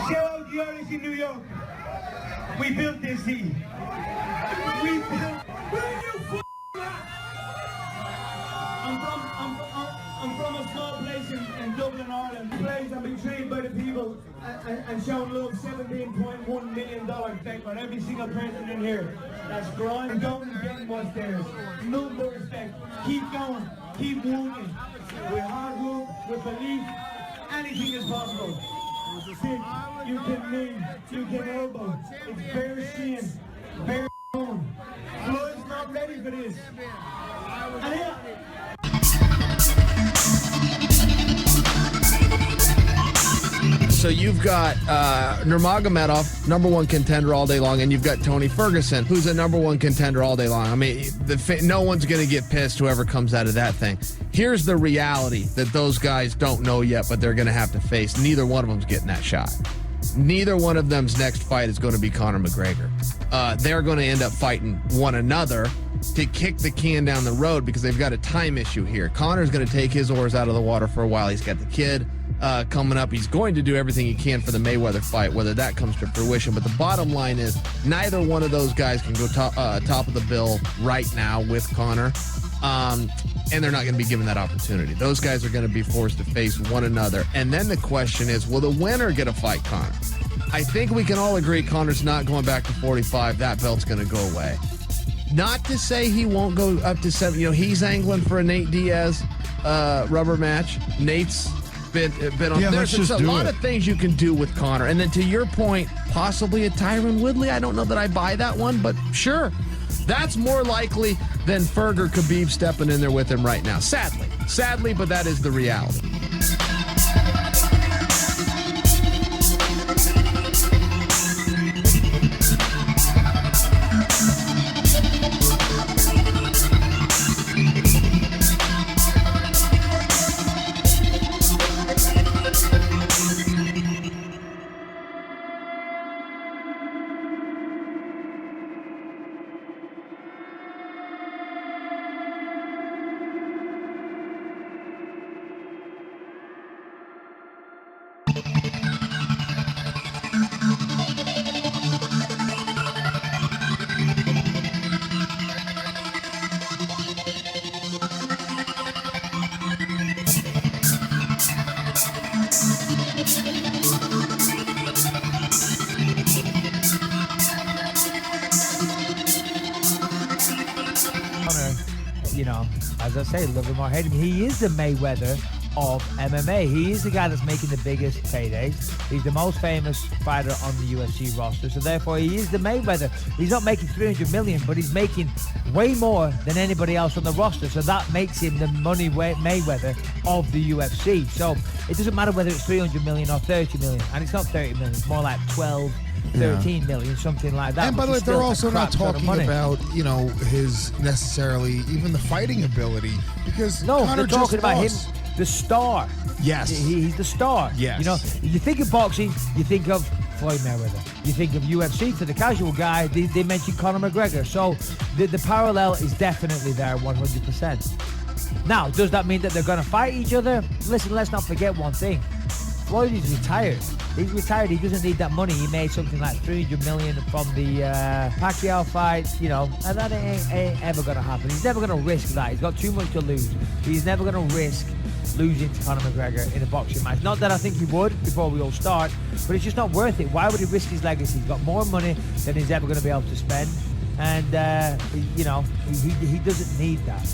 Chael, you already in New York. We built this city. We built. Where you from? I'm from a small place in Dublin, Ireland. Place I've been trained by the people and shown love. $17.1 million respect on every single person in here. That's grind and don't get what's theirs. No more respect. Keep going. Keep moving. With hard work, with belief, anything is possible. Kick, you can knee, you can elbow. It's bare skin, bare bone. Floyd's not ready for this. And here. So you've got Nurmagomedov, #1 contender all day long, and you've got Tony Ferguson, who's a #1 contender all day long. I mean, no one's going to get pissed, whoever comes out of that thing. Here's the reality that those guys don't know yet, but they're going to have to face. Neither one of them's getting that shot. Neither one of them's next fight is going to be Conor McGregor. They're going to end up fighting one another to kick the can down the road because they've got a time issue here. Conor's going to take his oars out of the water for a while. He's got the kid coming up. He's going to do everything he can for the Mayweather fight, whether that comes to fruition. But the bottom line is neither one of those guys can go top of the bill right now with Conor. And they're not going to be given that opportunity. Those guys are going to be forced to face one another. And then the question is, will the winner get a fight Conor? I think we can all agree Conor's not going back to 45. That belt's going to go away. Not to say he won't go up to 7. You know, he's angling for a Nate Diaz rubber match. Nate's been on. Yeah, there's a lot of things you can do with Conor. And then to your point, possibly a Tyron Woodley. I don't know that I buy that one, but sure. That's more likely than Ferg or Khabib stepping in there with him right now. Sadly, but that is the reality. You know, as I say, love him or hate him, he is the Mayweather of MMA. He is the guy that's making the biggest paydays. He's the most famous fighter on the UFC roster, so therefore he is the Mayweather. He's not making 300 million, but he's making way more than anybody else on the roster, so that makes him the money Mayweather of the UFC. So it doesn't matter whether it's 300 million or 30 million, and it's not 30 million, it's more like 12, 13 million, something like that. And by the way, they're also not talking about, you know, his necessarily even the fighting ability, because Conor they're talking about him, the star. Yes. He's the star. Yes. You know, you think of boxing, you think of Floyd Mayweather. You think of UFC, for the casual guy, they mention Conor McGregor. So the parallel is definitely there 100%. Now, does that mean that they're going to fight each other? Listen, let's not forget one thing. Floyd is retired. He's retired. He doesn't need that money. He made something like 300 million from the Pacquiao fight, you know, and that ain't ever going to happen. He's never going to risk that. He's got too much to lose. He's never going to risk losing to Conor McGregor in a boxing match. Not that I think he would before we all start, but it's just not worth it. Why would he risk his legacy? He's got more money than he's ever going to be able to spend, and you know, he doesn't need that.